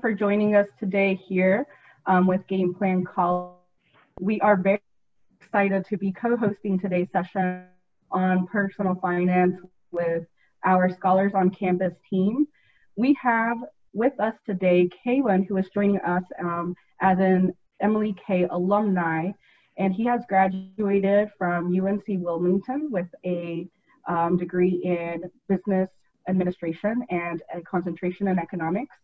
for joining us today here with Game Plan College. We are very excited to be co-hosting today's session on personal finance with our Scholars on Campus team. We have with us today Kalen, who is joining us as an Emily K alumni, and he has graduated from UNC Wilmington with a degree in business administration and a concentration in economics.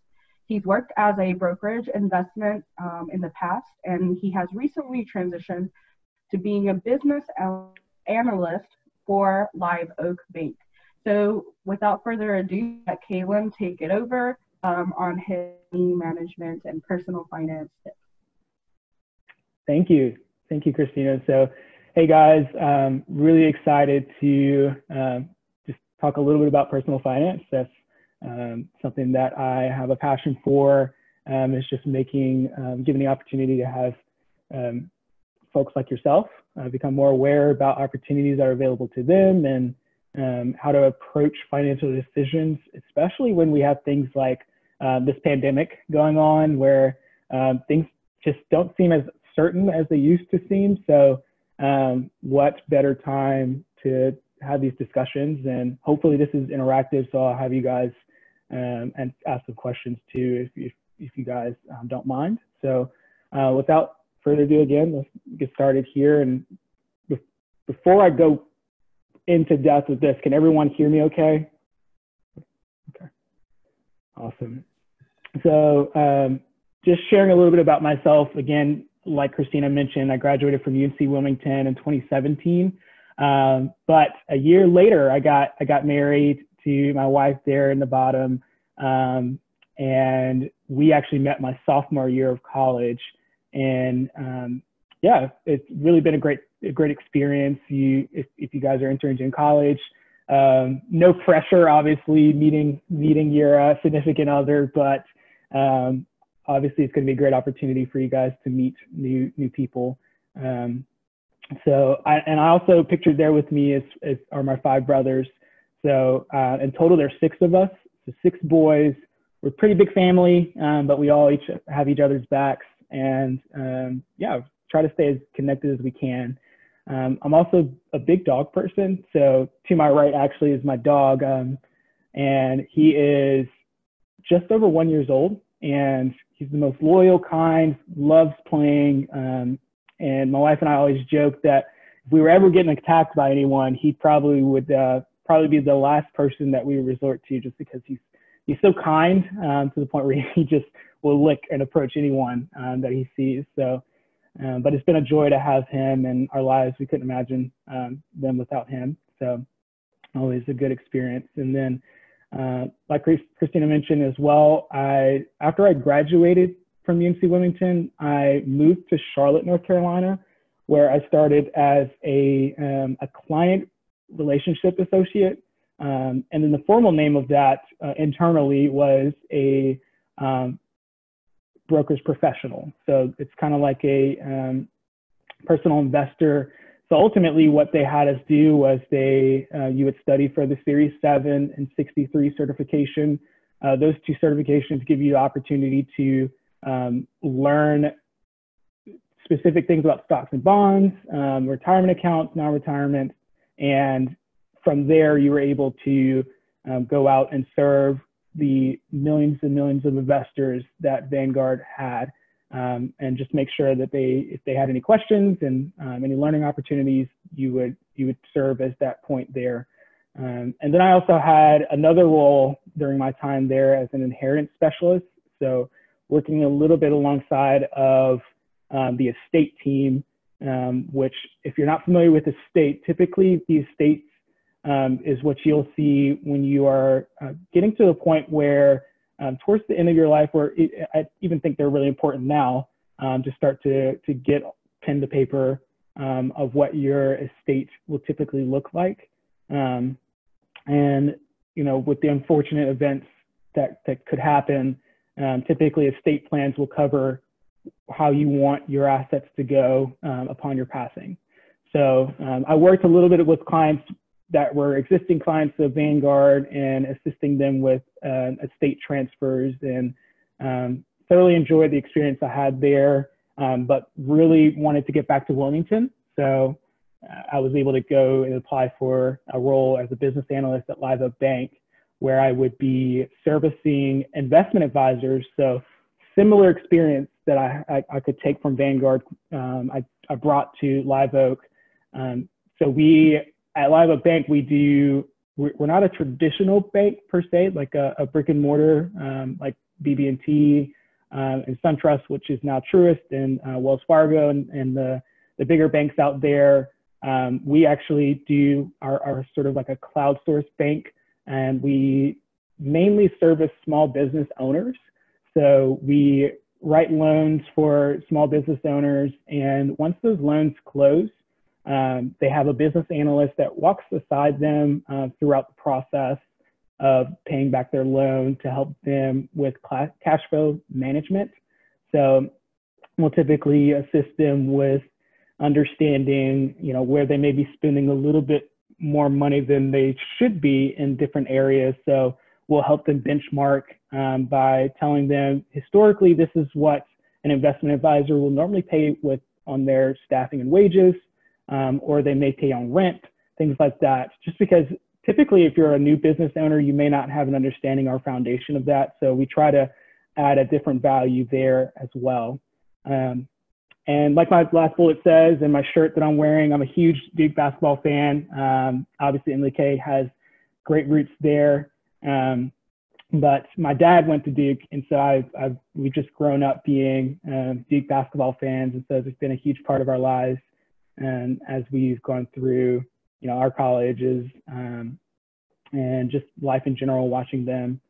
He's worked as a brokerage investment in the past, and he has recently transitioned to being a business analyst for Live Oak Bank. So without further ado, let Kalen take it over on his management and personal finance tips. Thank you, Christina. So, hey guys, really excited to just talk a little bit about personal finance. That's something that I have a passion for. It's just giving the opportunity to have folks like yourself become more aware about opportunities that are available to them and how to approach financial decisions, especially when we have things like this pandemic going on where things just don't seem as certain as they used to seem. So what better time to have these discussions, and hopefully this is interactive, so I'll have you guys and ask some questions too if you guys don't mind. So without further ado, again, let's get started here. And before I go into depth with this, can everyone hear me okay? Okay, awesome. So just sharing a little bit about myself. Again, like Christina mentioned, I graduated from UNC Wilmington in 2017. But a year later, I got married to my wife there in the bottom. And we actually met my sophomore year of college. And yeah, it's really been a great experience. If you guys are entering in college, no pressure, obviously, meeting your significant other, but obviously it's going to be a great opportunity for you guys to meet new people. So I also pictured there with me are my 5 brothers. So in total, there's 6 of us, so 6 boys. We're a pretty big family, but we all each have each other's backs, and yeah, try to stay as connected as we can. I'm also a big dog person. So to my right actually is my dog, and he is just over 1 year old, and he's the most loyal, kind, loves playing. And my wife and I always joke that if we were ever getting attacked by anyone, he probably would be the last person that we would resort to, just because he's so kind to the point where he just will lick and approach anyone that he sees. So, but it's been a joy to have him in our lives. We couldn't imagine them without him. So always a good experience. And then like Christina mentioned as well, after I graduated from UNC Wilmington, I moved to Charlotte, North Carolina, where I started as a client relationship associate. And then the formal name of that internally was a broker's professional. So it's kind of like a personal investor. So ultimately what they had us do was you would study for the Series 7 and 63 certification. Those 2 certifications give you the opportunity to learn specific things about stocks and bonds, retirement accounts, non-retirement, and from there you were able to go out and serve the millions and millions of investors that Vanguard had, and just make sure that if they had any questions and any learning opportunities, you would serve as that point there. And then I also had another role during my time there as an inheritance specialist. So working a little bit alongside of the estate team, which if you're not familiar with estate, typically the estates is what you'll see when you are getting to the point where towards the end of your life, where I even think they're really important now, to start to get pen to paper of what your estate will typically look like. And, you know, with the unfortunate events that could happen, typically estate plans will cover how you want your assets to go upon your passing. So I worked a little bit with clients that were existing clients of Vanguard and assisting them with estate transfers and thoroughly enjoyed the experience I had there, but really wanted to get back to Wilmington. So I was able to go and apply for a role as a business analyst at Live Oak Bank, where I would be servicing investment advisors. So similar experience that I could take from Vanguard, I brought to Live Oak. So we, at Live Oak Bank, we're not a traditional bank per se, like a brick and mortar, like BB&T and SunTrust, which is now Truist, and Wells Fargo, and the bigger banks out there. We actually are sort of like a cloud source bank, and we mainly service small business owners. So we write loans for small business owners, and once those loans close, they have a business analyst that walks beside them throughout the process of paying back their loan to help them with cash flow management. So we'll typically assist them with understanding, where they may be spending a little bit more money than they should be in different areas. So we'll help them benchmark by telling them, historically, this is what an investment advisor will normally pay on their staffing and wages, or they may pay on rent, things like that. Just because typically, if you're a new business owner, you may not have an understanding or foundation of that. So we try to add a different value there as well. And like my last bullet says, in my shirt that I'm wearing, I'm a huge Duke basketball fan. Obviously, Emily Kay has great roots there. But my dad went to Duke, and so we've just grown up being Duke basketball fans, and so it's been a huge part of our lives. And as we've gone through, our colleges and just life in general, watching them.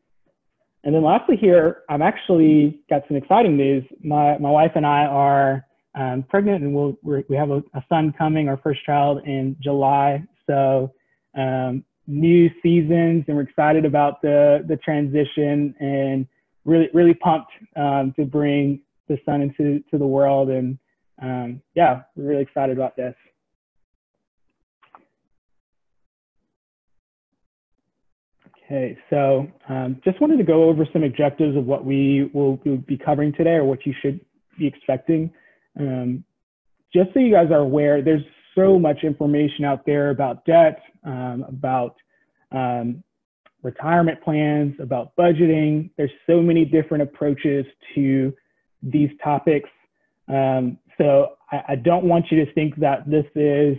And then lastly here, I've actually got some exciting news. My wife and I are pregnant, and we have a son coming, our first child, in July. So new seasons, and we're excited about the transition, and really pumped to bring the son into the world. And yeah, we're really excited about this. Okay, so just wanted to go over some objectives of what we will be covering today, or what you should be expecting. Just so you guys are aware, there's so much information out there about debt, about retirement plans, about budgeting. There's so many different approaches to these topics. So I don't want you to think that this is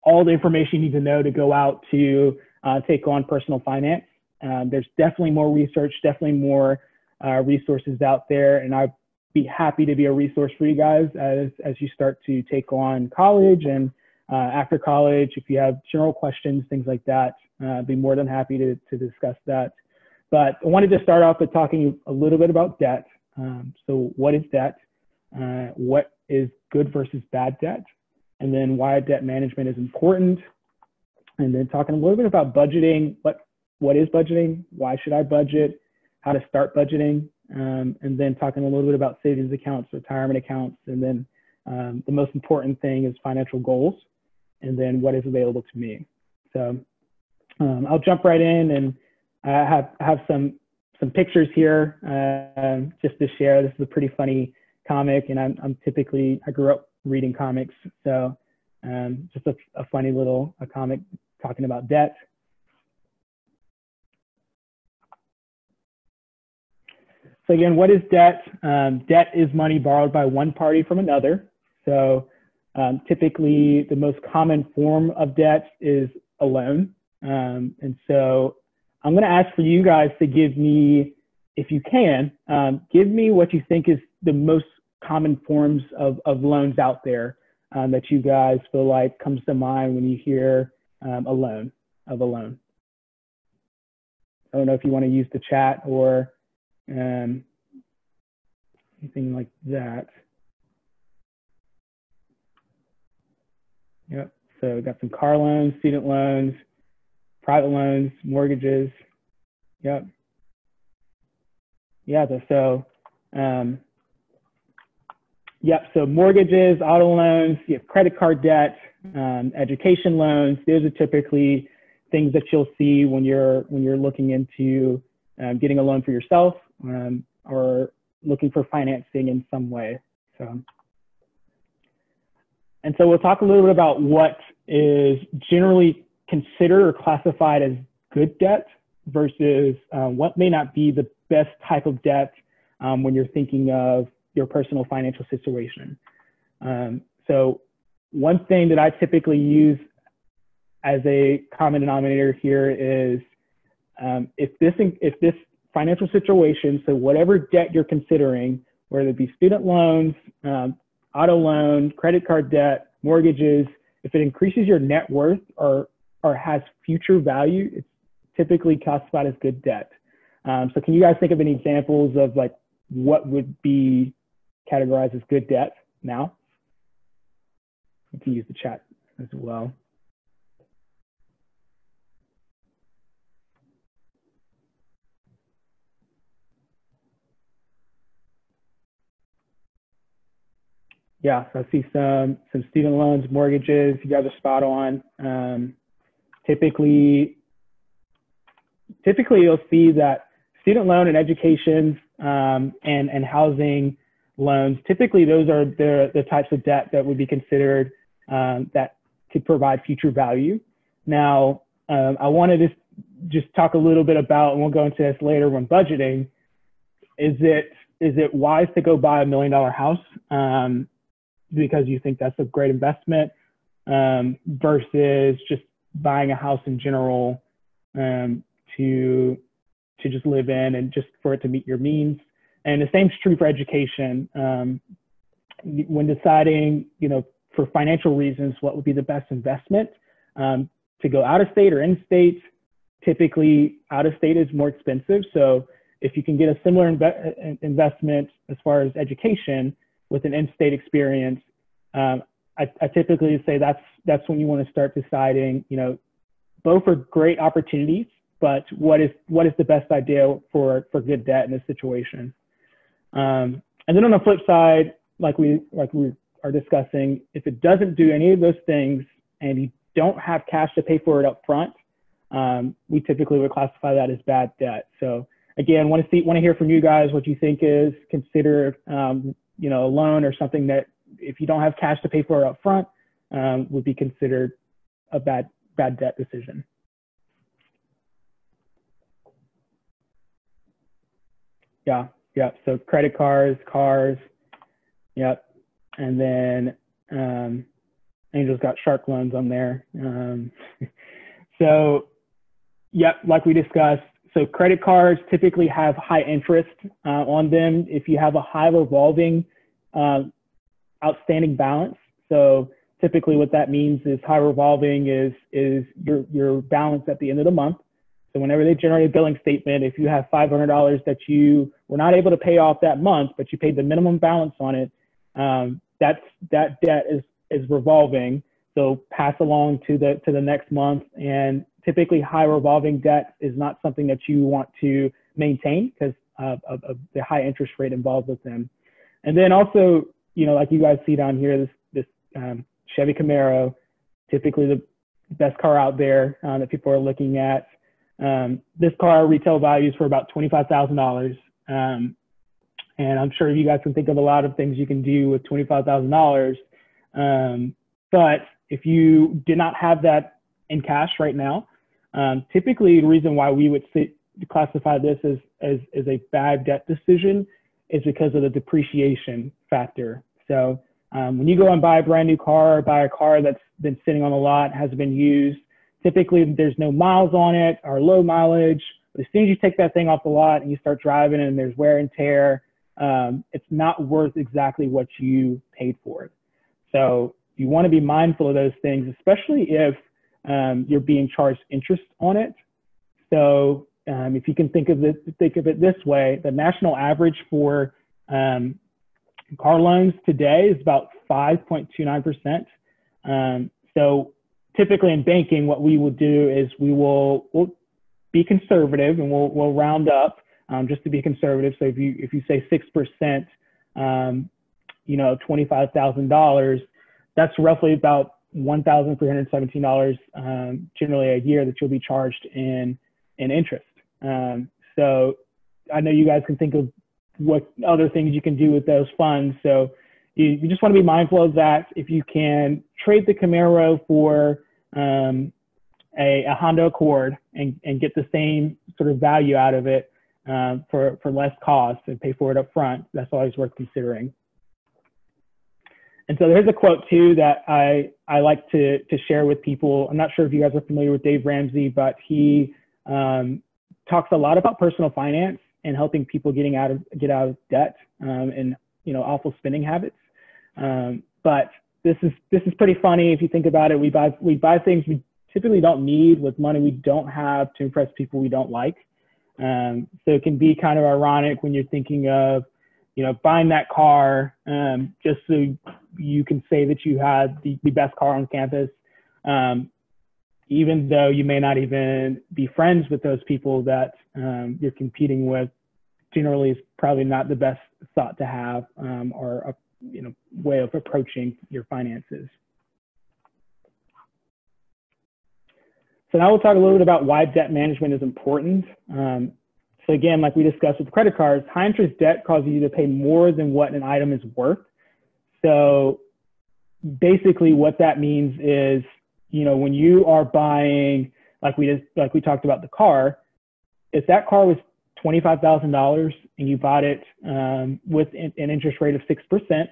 all the information you need to know to go out to take on personal finance. There's definitely more research, definitely more resources out there, and I'd be happy to be a resource for you guys as you start to take on college and after college. If you have general questions, things like that, I'd be more than happy to discuss that. But I wanted to start off with talking a little bit about debt. So what is debt? What is good versus bad debt? And then why debt management is important. And then talking a little bit about budgeting. What is budgeting? Why should I budget? How to start budgeting? And then talking a little bit about savings accounts, retirement accounts, and then the most important thing is financial goals, and then what is available to me. So I'll jump right in, and I have some pictures here just to share. This is a pretty funny comic, and I grew up reading comics, so just a funny little comic talking about debt. So again, what is debt? Debt is money borrowed by one party from another. So typically the most common form of debt is a loan. And so I'm going to ask for you guys to give me, if you can, give me what you think is the most common forms of loans out there that you guys feel like comes to mind when you hear a loan. I don't know if you want to use the chat or anything like that. Yep, so we got some car loans, student loans, private loans, mortgages. Yep. Yeah, so so mortgages, auto loans, you have credit card debt, education loans. Those are typically things that you'll see when you're looking into getting a loan for yourself, or looking for financing in some way. And so we'll talk a little bit about what is generally considered or classified as good debt versus what may not be the best type of debt when you're thinking of your personal financial situation. So one thing that I typically use as a common denominator here is if this financial situation, so whatever debt you're considering, whether it be student loans, auto loan, credit card debt, mortgages, if it increases your net worth or has future value, it's typically classified as good debt. So can you guys think of any examples of like what would be categorized as good debt now? You can use the chat as well. Yeah, so I see some student loans, mortgages. You guys are spot on. Typically you'll see that student loan and education and housing loans, typically those are the types of debt that would be considered that could provide future value. Now, I want to just talk a little bit about, and we'll go into this later when budgeting, is it wise to go buy $1 million house because you think that's a great investment versus just buying a house in general to just live in and just for it to meet your means? And the same is true for education. When deciding, for financial reasons, what would be the best investment to go out of state or in state, typically out of state is more expensive. So if you can get a similar investment as far as education with an in-state experience, I typically say that's when you want to start deciding, both are great opportunities, but what is the best idea for good debt in this situation? And then on the flip side, like we are discussing, if it doesn't do any of those things and you don't have cash to pay for it up front, we typically would classify that as bad debt. So again, want to hear from you guys what you think is considered, a loan or something that if you don't have cash to pay for it up front, would be considered a bad debt decision. Yeah. So credit cards, cars. Yep. And then Angel's got shark loans on there. So, yep, like we discussed. So credit cards typically have high interest on them if you have a high revolving outstanding balance. So typically what that means is high revolving is your balance at the end of the month. So whenever they generate a billing statement, if you have $500 that you were not able to pay off that month, but you paid the minimum balance on it, that debt is revolving. So pass along to the next month. And typically high revolving debt is not something that you want to maintain because of the high interest rate involved with them. And then also, like you guys see down here, this Chevy Camaro, typically the best car out there that people are looking at. This car retail values for about $25,000. And I'm sure you guys can think of a lot of things you can do with $25,000. But if you did not have that in cash right now, typically the reason why we would classify this as a bad debt decision is because of the depreciation factor. So when you go and buy a brand new car, or buy a car that's been sitting on the lot, hasn't been used, typically there's no miles on it or low mileage. But as soon as you take that thing off the lot and you start driving and there's wear and tear, it's not worth exactly what you paid for it. So you want to be mindful of those things, especially if you're being charged interest on it. So if you can think of it this way, the national average for car loans today is about 5.29%. So typically in banking, what we will do is we'll be conservative and we'll round up just to be conservative. So if you say 6%, $25,000, that's roughly about $1,317 generally a year that you'll be charged in interest. So I know you guys can think of what other things you can do with those funds. So you just want to be mindful of that. If you can trade the Camaro for a Honda Accord and get the same sort of value out of it for less cost and pay for it up front, that's always worth considering. And so there's a quote too that I like to share with people. I'm not sure if you guys are familiar with Dave Ramsey, but he talks a lot about personal finance and helping people get out of debt and awful spending habits. But this is pretty funny if you think about it. We buy things we typically don't need with money we don't have to impress people we don't like. So it can be kind of ironic when you're thinking of buying that car just so you can say that you had the best car on campus, even though you may not even be friends with those people that you're competing with. Generally is probably not the best thought to have or a way of approaching your finances. So now we'll talk a little bit about why debt management is important. So again, like we discussed with credit cards, high interest debt causes you to pay more than what an item is worth. So basically what that means is, when you are buying, like we talked about the car, if that car was $25,000 and you bought it with an interest rate of 6%,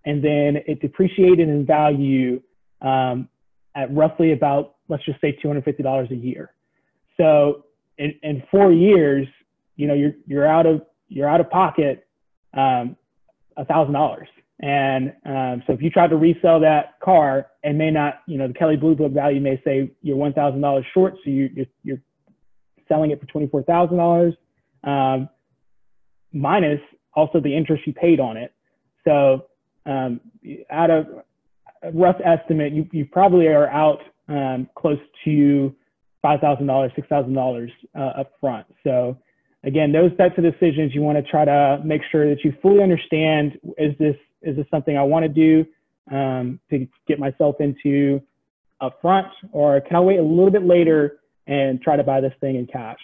and then it depreciated in value at roughly about, let's just say $250 a year. So in 4 years, you're out of pocket $1,000. And so if you try to resell that car, it may not, the Kelley Blue Book value may say you're $1,000 short, so you're selling it for $24,000 minus also the interest you paid on it. So out of a rough estimate, you probably are out close to $5,000, $6,000 up front. So again, those types of decisions, you want to try to make sure that you fully understand, is this something I want to do to get myself into up front, or can I wait a little bit later and try to buy this thing in cash?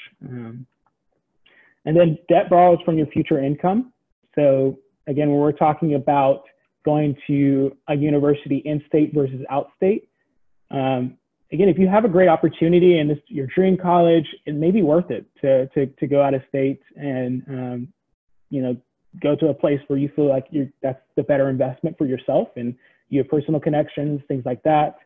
And then debt borrows from your future income. So again, when we're talking about going to a university in-state versus out-state, again, if you have a great opportunity and your dream college, it may be worth it to go out of state and go to a place where you feel like that's the better investment for yourself and you have personal connections, things like that.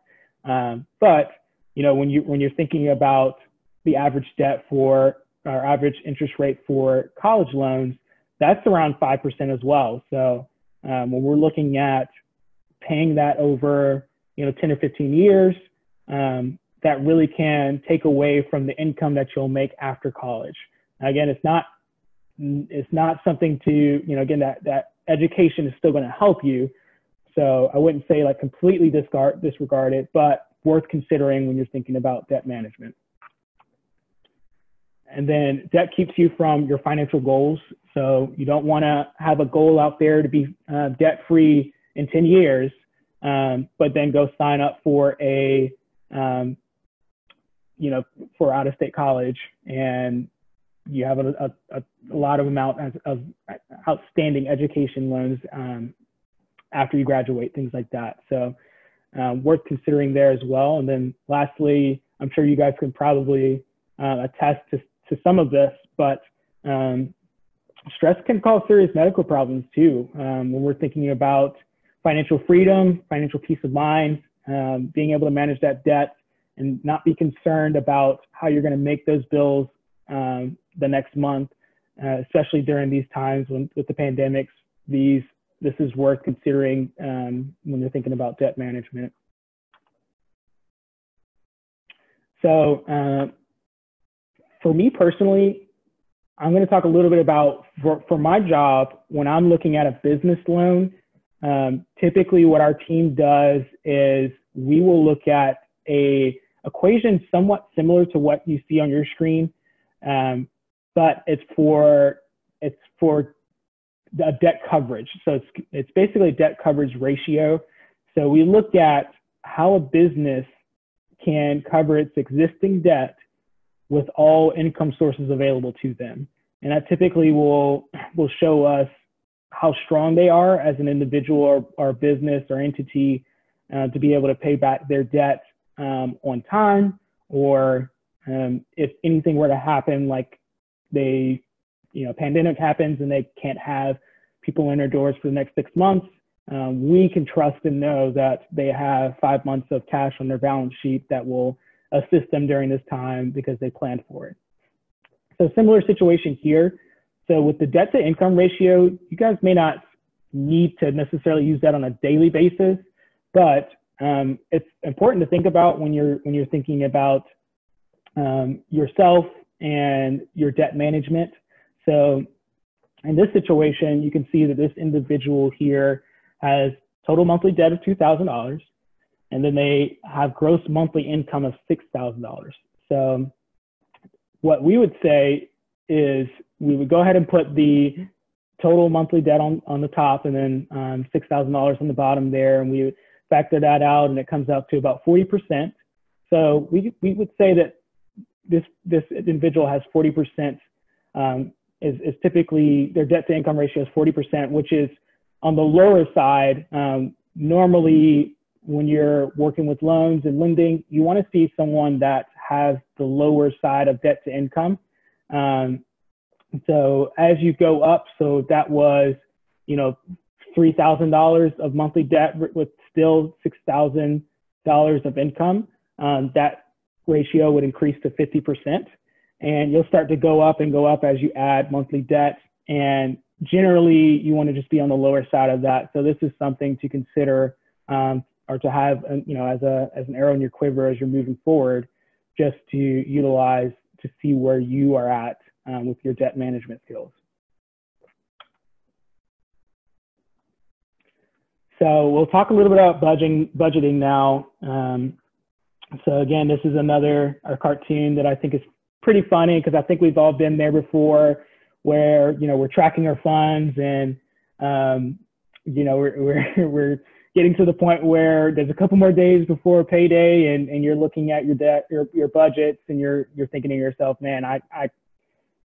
But when you're thinking about the average debt for our average interest rate for college loans, that's around 5% as well. So when we're looking at paying that over 10 or 15 years, that really can take away from the income that you'll make after college. Again, it's not something to, again, that education is still going to help you. So I wouldn't say like completely disregard it, but worth considering when you're thinking about debt management. And then debt keeps you from your financial goals. So you don't want to have a goal out there to be debt-free in 10 years, but then go sign up for for out-of-state college, and you have a lot of amount of outstanding education loans after you graduate, things like that. So worth considering there as well. And then lastly, I'm sure you guys can probably attest to some of this, but stress can cause serious medical problems too. When we're thinking about financial freedom, financial peace of mind, being able to manage that debt and not be concerned about how you're going to make those bills the next month, especially during these times with the pandemics. This is worth considering when you're thinking about debt management. So for me personally, I'm going to talk a little bit about for my job, when I'm looking at a business loan, typically what our team does is we will look at a equation somewhat similar to what you see on your screen, but it's for the debt coverage. So it's basically a debt coverage ratio. So we look at how a business can cover its existing debt with all income sources available to them. And that typically will show us how strong they are as an individual or business or entity to be able to pay back their debt on time, or if anything were to happen, like pandemic happens and they can't have people in their doors for the next 6 months, we can trust and know that they have 5 months of cash on their balance sheet that will assist them during this time because they planned for it. So similar situation here. So with the debt to income ratio, you guys may not need to necessarily use that on a daily basis, but it's important to think about when you're thinking about yourself and your debt management. So in this situation, you can see that this individual here has total monthly debt of $2,000, and then they have gross monthly income of $6,000. So what we would say is we would go ahead and put the total monthly debt on the top, and then $6,000 on the bottom there, and we would factor that out, and it comes out to about 40%. So we would say that this individual has 40%, is typically their debt to income ratio is 40%, which is on the lower side. Normally, when you're working with loans and lending, you want to see someone that has the lower side of debt to income. So as you go up, so that was, $3,000 of monthly debt with still $6,000 of income, that ratio would increase to 50%. And you'll start to go up and go up as you add monthly debt. And generally, you want to just be on the lower side of that. So this is something to consider, or to have, as an arrow in your quiver as you're moving forward, just to utilize to see where you are at with your debt management skills. So we'll talk a little bit about budgeting now. So again, this is another cartoon that I think is pretty funny, because I think we've all been there before, where we're tracking our funds, and we're getting to the point where there's a couple more days before payday, and you're looking at your debt, your budgets, and you're thinking to yourself, man, I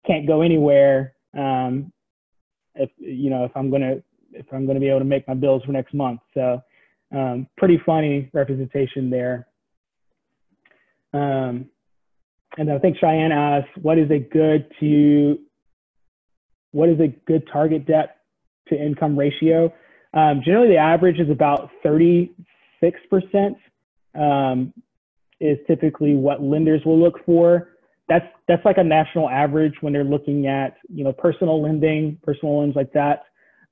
can't go anywhere if I'm gonna be able to make my bills for next month. So pretty funny representation there. And I think Cheyenne asked, what is a good target debt to income ratio? Generally, the average is about 36%, is typically what lenders will look for. That's like a national average when they're looking at, personal lending, personal loans like that.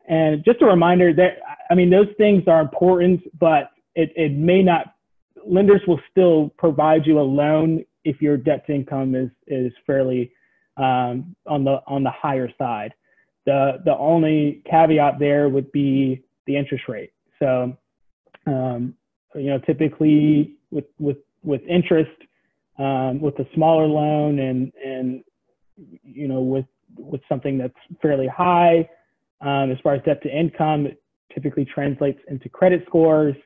And just a reminder that, those things are important, but it may not, lenders will still provide you a loan if your debt to income is fairly on the higher side. The only caveat there would be the interest rate. So, typically with interest, with a smaller loan and with something that's fairly high, as far as debt to income, it typically translates into credit scores.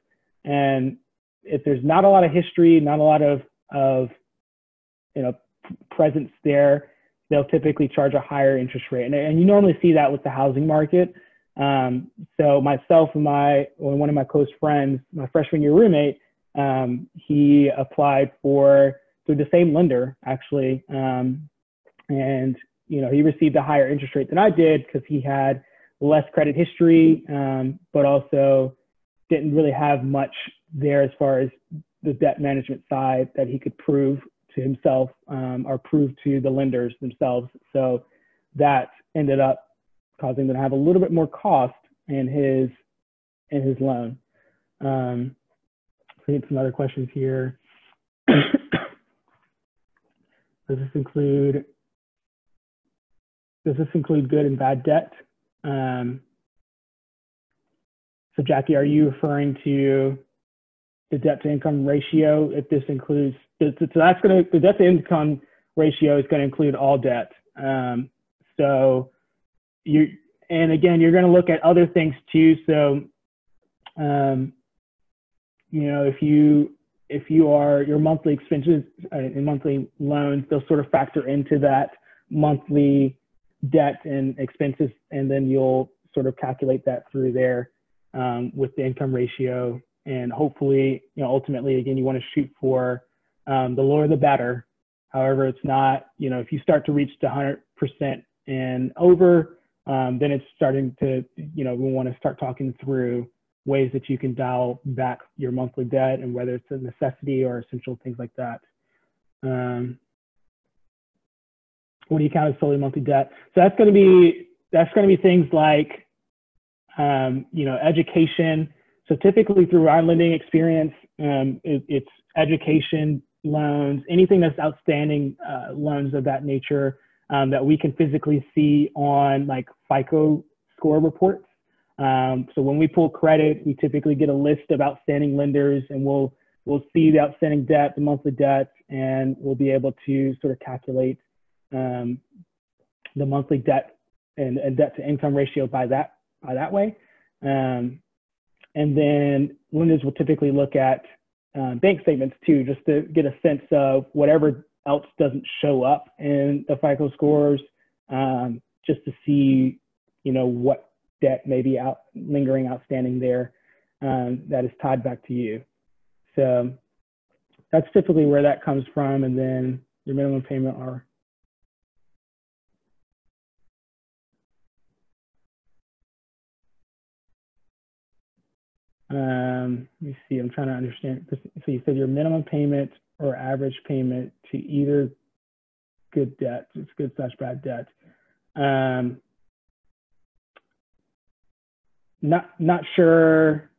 And if there's not a lot of history, not a lot of presence there, they'll typically charge a higher interest rate. And you normally see that with the housing market. So myself and one of my close friends, my freshman year roommate, he applied through the same lender, actually. And he received a higher interest rate than I did, because he had less credit history, but also didn't really have much there as far as the debt management side that he could prove to himself, or prove to the lenders themselves. So that ended up causing them to have a little bit more cost in his loan. I think some other questions here. Does this include good and bad debt? So Jackie, are you referring to the debt to income ratio? If this includes, so the debt to income ratio is going to include all debt. So and again, you're going to look at other things too. So, if your monthly expenses and monthly loans, they'll sort of factor into that monthly debt and expenses, and then you'll sort of calculate that through there with the income ratio. And hopefully, ultimately, again, you want to shoot for the lower the better. However, it's not, if you start to reach the 100% and over, then it's starting to, we want to start talking through ways that you can dial back your monthly debt and whether it's a necessity or essential, things like that. What do you count as solely monthly debt? So that's going to be things like, education. So typically through our lending experience, it's education loans, anything that's outstanding loans of that nature that we can physically see on like FICO score reports. So when we pull credit, we typically get a list of outstanding lenders, and we'll see the outstanding debt, the monthly debt, and we'll be able to sort of calculate the monthly debt and debt to income ratio by that way. And then lenders will typically look at bank statements too, just to get a sense of whatever else doesn't show up in the FICO scores, just to see, what debt may be lingering outstanding there that is tied back to you. So that's typically where that comes from. And then your minimum payment are. Let me see, I'm trying to understand. So you said your minimum payment or average payment to either good debt, it's good/bad debt. Not sure,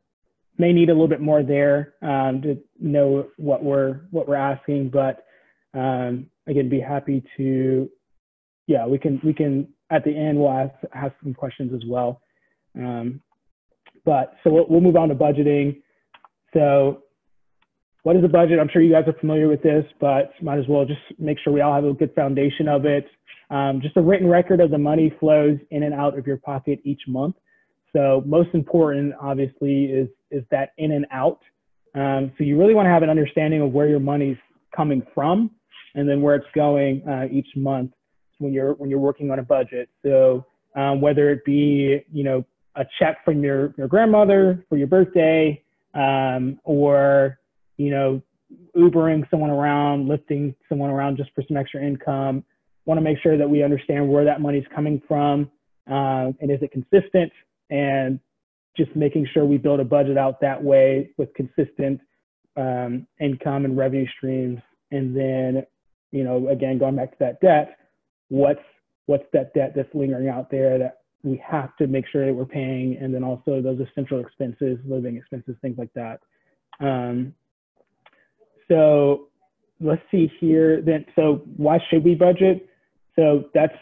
may need a little bit more there to know what we're asking, but again, be happy to, we can at the end, we'll ask some questions as well. But so we'll move on to budgeting. So what is a budget? I'm sure you guys are familiar with this, but might as well just make sure we all have a good foundation of it. Just a written record of the money flows in and out of your pocket each month. So most important, obviously, is that in and out. So you really want to have an understanding of where your money's coming from and then where it's going each month when you're working on a budget. So whether it be, a check from your grandmother for your birthday, or, Ubering someone around, lifting someone around just for some extra income. Want to make sure that we understand where that money's coming from, and is it consistent, and just making sure we build a budget out that way with consistent income and revenue streams. And then, again, going back to that debt, what's that debt that's lingering out there that we have to make sure that we're paying, and then also those essential expenses, living expenses, things like that. So let's see here then. So why should we budget? So that's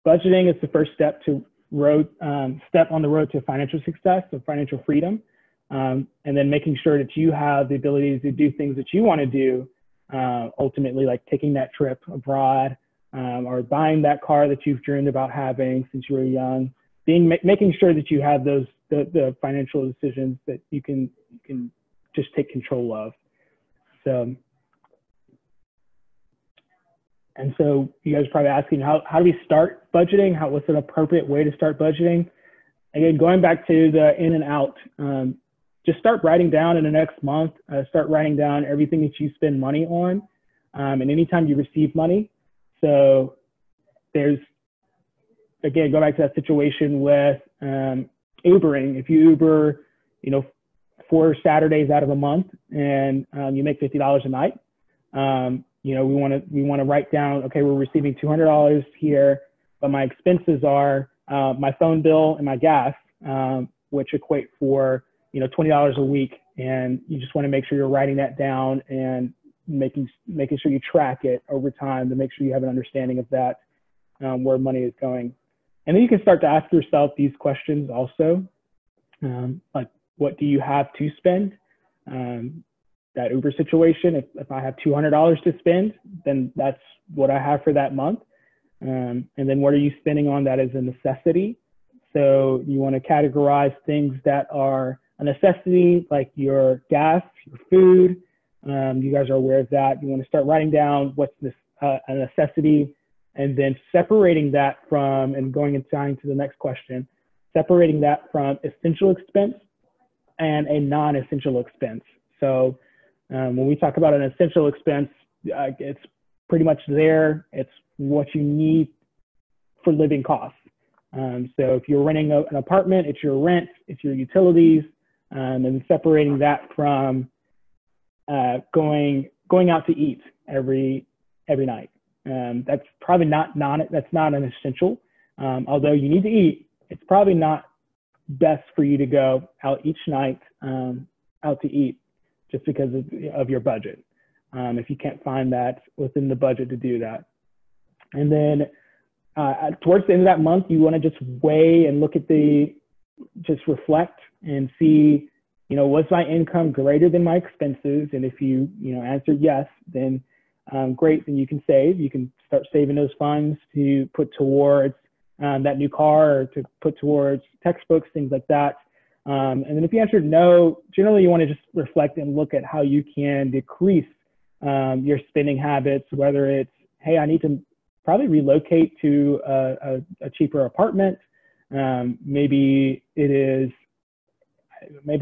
budgeting is the first step on the road to financial success, so financial freedom. And then making sure that you have the ability to do things that you want to do, ultimately, like taking that trip abroad, or buying that car that you've dreamed about having since you were young. Making sure that you have the financial decisions that you can just take control of. So, and so you guys are probably asking, how do we start budgeting? What's an appropriate way to start budgeting? Again, going back to the in and out, just start writing down in the next month, start writing down everything that you spend money on, and anytime you receive money. So there's, again, go back to that situation with Ubering. If you Uber, 4 Saturdays out of a month and you make $50 a night, we want to write down, okay, we're receiving $200 here, but my expenses are my phone bill and my gas, which equate for $20 a week. And you just want to make sure you're writing that down and making sure you track it over time to make sure you have an understanding of that, where money is going. And then you can start to ask yourself these questions also, like, what do you have to spend? That Uber situation, if I have $200 to spend, then that's what I have for that month. And then what are you spending on that is a necessity? So you want to categorize things that are a necessity, like your gas, your food. You guys are aware of that. You want to start writing down what's a necessity, and then separating that from, and going and tying to the next question, separating that from essential expense and a non-essential expense. So when we talk about an essential expense, it's pretty much there. It's what you need for living costs. So if you're renting an apartment, it's your rent, it's your utilities, and separating that from going out to eat every night. That's probably that's not an essential. Although you need to eat, it's probably not best for you to go out each night out to eat just because of your budget. If you can't find that within the budget to do that. And then towards the end of that month, you want to just weigh and look at just reflect and see, was my income greater than my expenses? And if you answered yes, then great, then you can save. You can start saving those funds to put towards that new car, or to put towards textbooks, things like that. And then if you answered no, generally you want to just reflect and look at how you can decrease your spending habits, whether it's, hey, I need to probably relocate to a cheaper apartment. Maybe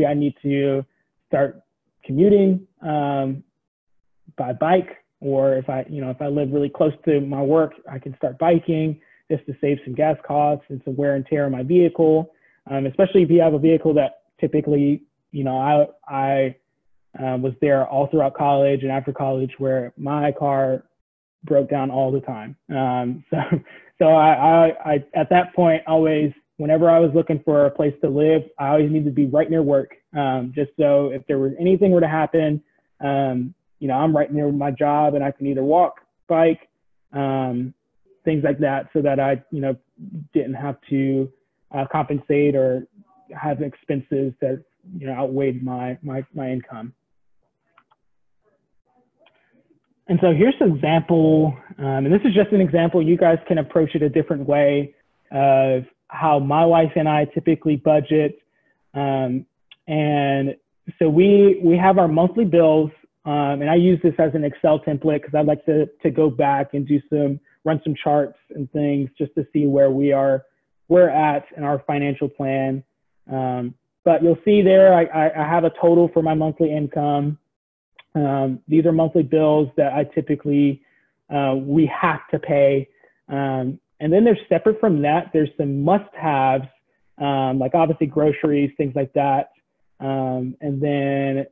I need to start commuting by bike, or if I live really close to my work, I can start biking just to save some gas costs and some wear and tear on my vehicle. Especially if you have a vehicle that typically, I was there all throughout college and after college, where my car broke down all the time. So I at that point, always, whenever I was looking for a place to live, I always needed to be right near work. Just so if there was anything were to happen, I'm right near my job and I can either walk, bike, things like that, so that I, didn't have to compensate or have expenses that, outweighed my income. And so here's an example, and this is just an example. You guys can approach it a different way of how my wife and I typically budget. And so we have our monthly bills, and I use this as an Excel template because I'd like to go back and run some charts and things just to see where we're at in our financial plan. But you'll see there, I have a total for my monthly income. These are monthly bills that I typically, we have to pay. And then there's separate from that, there's some must-haves, like obviously groceries, things like that. And then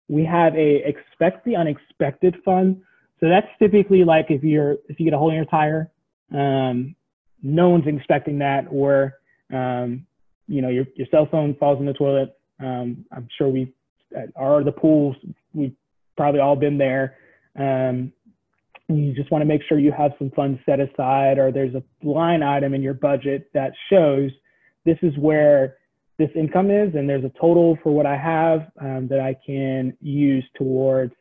we have a expect the unexpected fund. So that's typically like if you get a hole in your tire, no one's expecting that, or your cell phone falls in the toilet. I'm sure the pools, we've probably all been there. You just want to make sure you have some funds set aside, or there's a line item in your budget that shows this is where this income is, and there's a total for what I have that I can use towards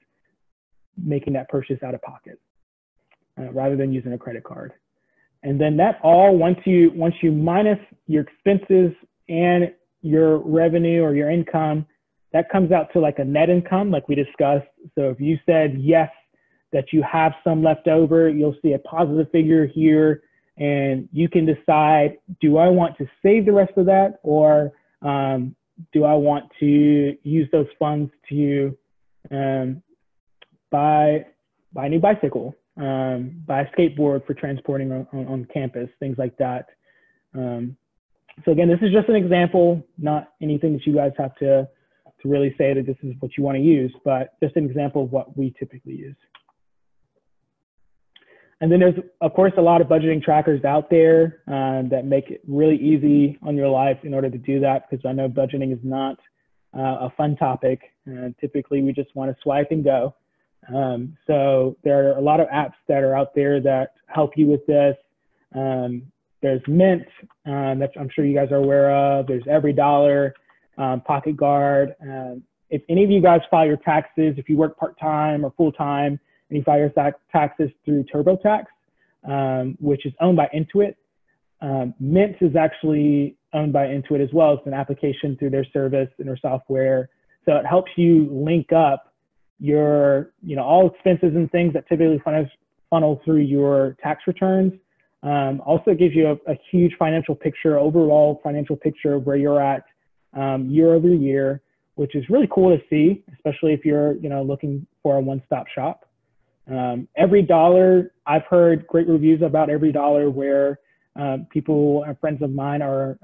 making that purchase out of pocket, rather than using a credit card. And then that all, once you minus your expenses and your revenue or your income, that comes out to like a net income, like we discussed. So if you said yes, that you have some left over, you'll see a positive figure here, and you can decide, do I want to save the rest of that, or do I want to use those funds to buy a new bicycle, buy a skateboard for transporting on campus, things like that. So again, this is just an example, not anything that you guys have to really say that this is what you want to use, but just an example of what we typically use. And then there's, of course, a lot of budgeting trackers out there that make it really easy on your life in order to do that, because I know budgeting is not a fun topic. Typically, we just want to swipe and go. So there are a lot of apps that are out there that help you with this. There's Mint, that I'm sure you guys are aware of. There's Every Dollar, Pocket Guard. If any of you guys file your taxes, if you work part-time or full-time, and you file your taxes through TurboTax, which is owned by Intuit. Mint is actually owned by Intuit as well. It's an application through their service and their software. So it helps you link up your, all expenses and things that typically funnel through your tax returns. Also gives you a huge financial picture, overall financial picture of where you're at year over year, which is really cool to see, especially if you're looking for a one-stop shop. Every dollar, I've heard great reviews about every dollar where people and friends of mine are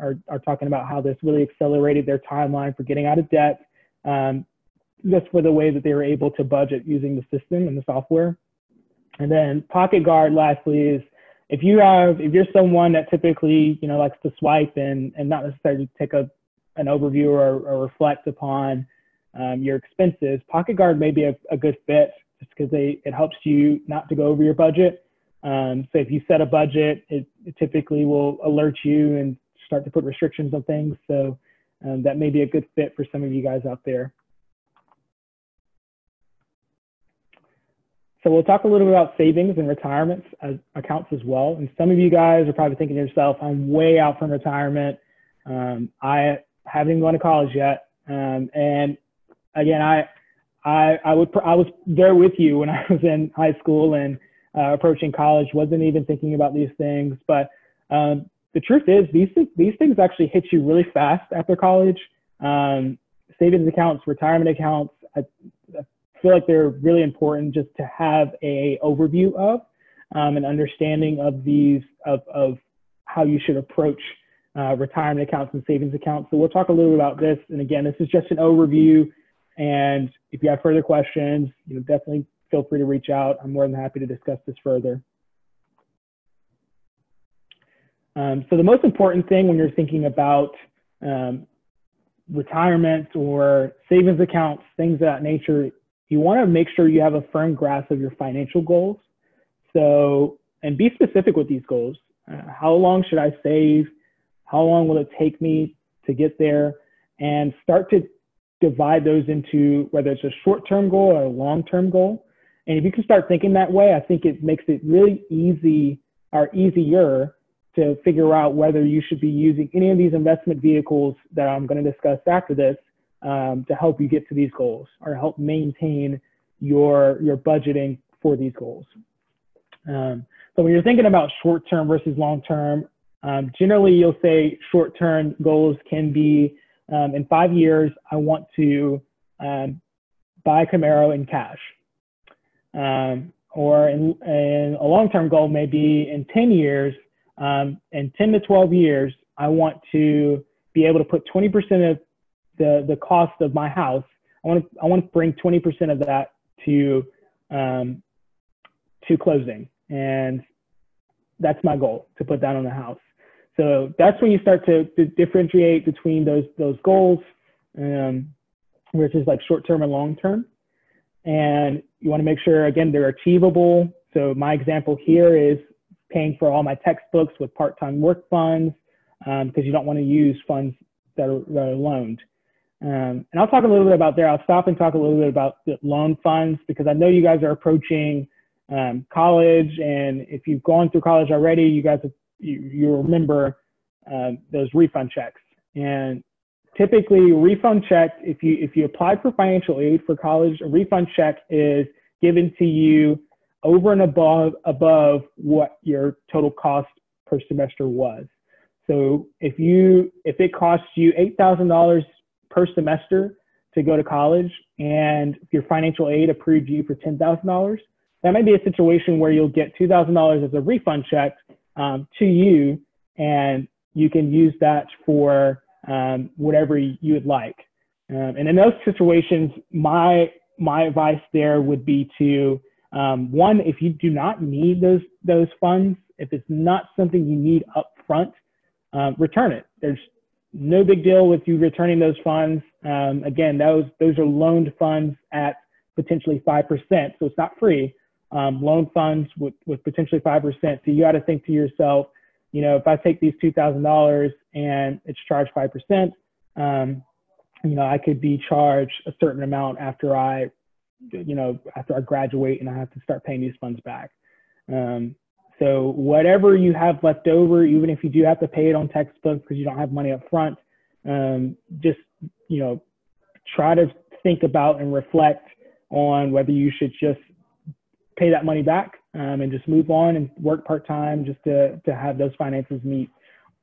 talking about how this really accelerated their timeline for getting out of debt, just for the way that they were able to budget using the system and the software. And then Pocket Guard, lastly, is if you're someone that typically likes to swipe and not necessarily take an overview or reflect upon your expenses, Pocket Guard may be a good fit just because it helps you not to go over your budget. So if you set a budget, it typically will alert you and start to put restrictions on things. So that may be a good fit for some of you guys out there. So we'll talk a little bit about savings and retirement accounts as well. And some of you guys are probably thinking to yourself, I'm way out from retirement. I haven't even gone to college yet. And again, I was there with you when I was in high school and approaching college, wasn't even thinking about these things. But the truth is these things actually hit you really fast after college. Savings accounts, retirement accounts, I feel like they're really important just to have a overview of an understanding of these, of how you should approach retirement accounts and savings accounts. So we'll talk a little bit about this. And again, this is just an overview. And if you have further questions, definitely feel free to reach out. I'm more than happy to discuss this further. So the most important thing when you're thinking about retirement or savings accounts, things of that nature, you want to make sure you have a firm grasp of your financial goals. So, and be specific with these goals. How long should I save? How long will it take me to get there? And start to divide those into whether it's a short-term goal or a long-term goal. And if you can start thinking that way, I think it makes it really easy or easier to figure out whether you should be using any of these investment vehicles that I'm going to discuss after this to help you get to these goals or help maintain your budgeting for these goals. So when you're thinking about short-term versus long-term, generally you'll say short-term goals can be in 5 years, I want to buy a Camaro in cash. Or in a long-term goal may be in 10 years, in 10 to 12 years, I want to be able to put 20% of the cost of my house. I want to bring 20% of that to closing, and that's my goal, to put that on the house. So that's when you start to differentiate between those goals, which is like short-term and long-term. And you want to make sure, again, they're achievable. So my example here is paying for all my textbooks with part-time work funds, because you don't want to use funds that are loaned. And I'll talk a little bit about there. I'll stop and talk a little bit about the loan funds, because I know you guys are approaching college, and if you've gone through college already, you remember those refund checks. And typically, refund check, if you applied for financial aid for college, a refund check is given to you over and above what your total cost per semester was. So if it costs you $8,000 per semester to go to college, and if your financial aid approved you for $10,000, that might be a situation where you'll get $2,000 as a refund check to you, and you can use that for whatever you would like. And in those situations, my advice there would be to, one, if you do not need those funds, if it's not something you need up front, return it. There's no big deal with you returning those funds. Again, those are loaned funds at potentially 5%, so it's not free. Loan funds with potentially 5%. So you got to think to yourself, if I take these $2,000 and it's charged 5%, I could be charged a certain amount after I graduate and I have to start paying these funds back. So whatever you have left over, even if you do have to pay it on textbooks because you don't have money up front, just try to think about and reflect on whether you should just pay that money back and just move on and work part-time just to have those finances meet.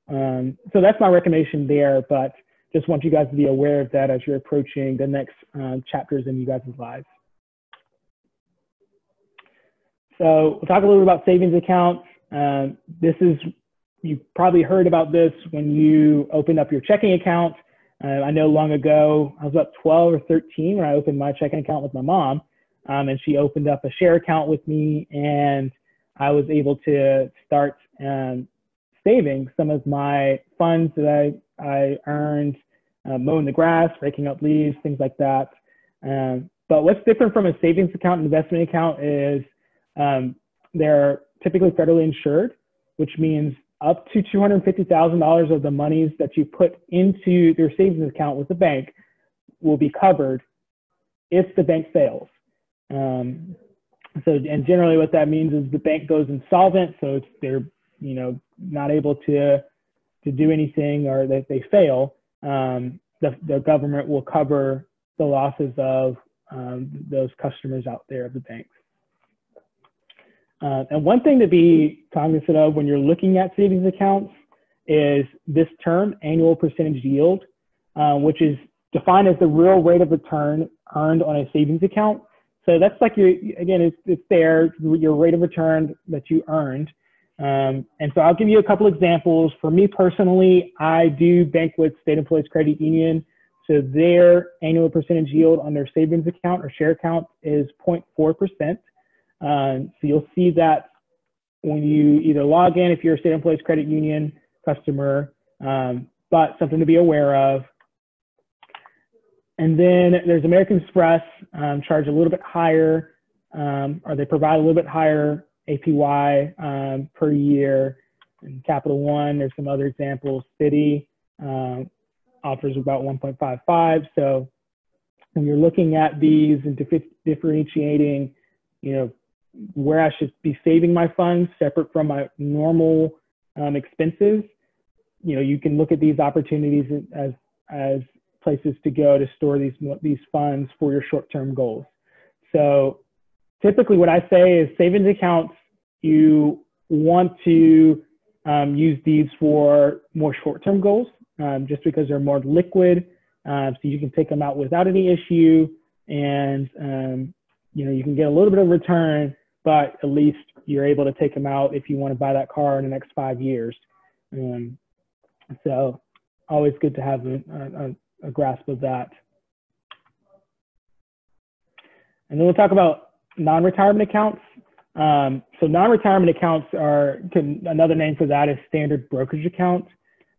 So that's my recommendation there, but just want you guys to be aware of that as you're approaching the next chapters in you guys' lives. So we'll talk a little bit about savings accounts. You probably heard about this when you opened up your checking account. I know long ago, I was about 12 or 13 when I opened my checking account with my mom, and she opened up a share account with me, and I was able to start saving some of my funds that I earned mowing the grass, raking up leaves, things like that. But what's different from a savings account and investment account is they're typically federally insured, which means up to $250,000 of the monies that you put into their savings account with the bank will be covered if the bank fails. And generally what that means is the bank goes insolvent, so they're not able to do anything, or that they fail, the government will cover the losses of those customers out there of the banks. And one thing to be cognizant of when you're looking at savings accounts is this term, annual percentage yield, which is defined as the real rate of return earned on a savings account. So that's like it's there, your rate of return that you earned. And so I'll give you a couple examples. For me personally, I do bank with State Employees Credit Union. So their annual percentage yield on their savings account or share account is 0.4%. So you'll see that when you either log in, if you're a State Employees Credit Union customer, but something to be aware of. And then there's American Express, charge a little bit higher, or they provide a little bit higher APY per year. And Capital One, there's some other examples. Citi offers about 1.55. So when you're looking at these and differentiating, where I should be saving my funds separate from my normal expenses, you can look at these opportunities as places to go to store these funds for your short-term goals. So typically what I say is savings accounts, you want to use these for more short-term goals, just because they're more liquid, so you can take them out without any issue, and you can get a little bit of return, but at least you're able to take them out if you want to buy that car in the next 5 years. So always good to have a grasp of that. And then we'll talk about non-retirement accounts. So non-retirement accounts another name for that is standard brokerage accounts.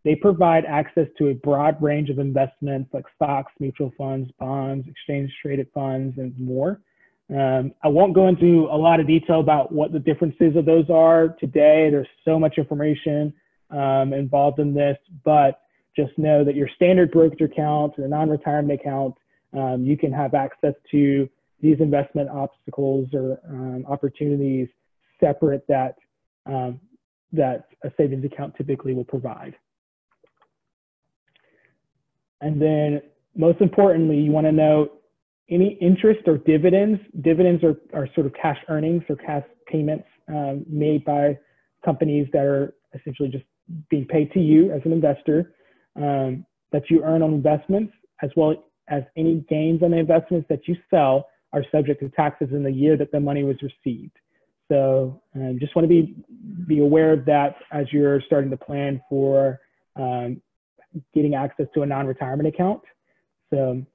They provide access to a broad range of investments like stocks, mutual funds, bonds, exchange traded funds, and more. I won't go into a lot of detail about what the differences of those are today. There's so much information involved in this, but just know that your standard brokerage accounts or non-retirement accounts, you can have access to these investment obstacles or opportunities separate that a savings account typically will provide. And then most importantly, you want to know any interest or dividends. Dividends are sort of cash earnings or cash payments made by companies that are essentially just being paid to you as an investor, that you earn on investments, as well as any gains on the investments that you sell are subject to taxes in the year that the money was received. So just want to be aware of that as you're starting to plan for getting access to a non-retirement account. So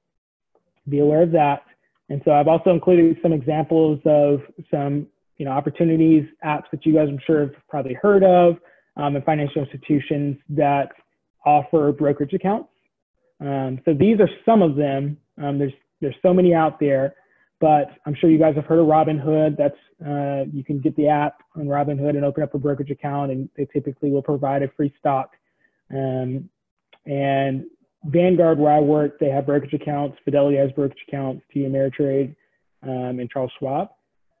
be aware of that. And so I've also included some examples of some opportunities, apps that you guys I'm sure have probably heard of, and financial institutions that offer brokerage accounts. So these are some of them. There's so many out there, but I'm sure you guys have heard of Robinhood. That's you can get the app on Robinhood and open up a brokerage account, and they typically will provide a free stock. And Vanguard, where I work, they have brokerage accounts. Fidelity has brokerage accounts, TD Ameritrade, and Charles Schwab.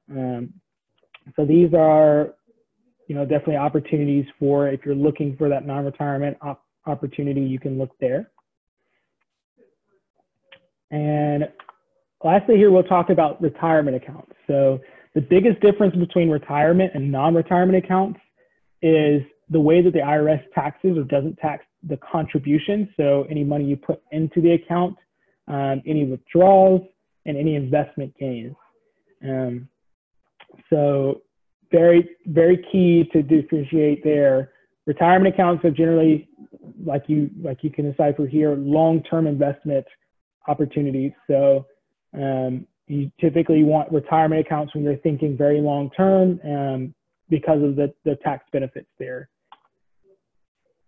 So these are, definitely opportunities for, if you're looking for that non-retirement opportunity, you can look there. And lastly here, we'll talk about retirement accounts. So The biggest difference between retirement and non-retirement accounts is the way that the IRS taxes or doesn't tax the contributions. So any money you put into the account, any withdrawals, and any investment gains. So very, very key to differentiate there. Retirement accounts are generally, like you can decipher here, long-term investment opportunities. So you typically want retirement accounts when you're thinking very long-term because of the tax benefits there.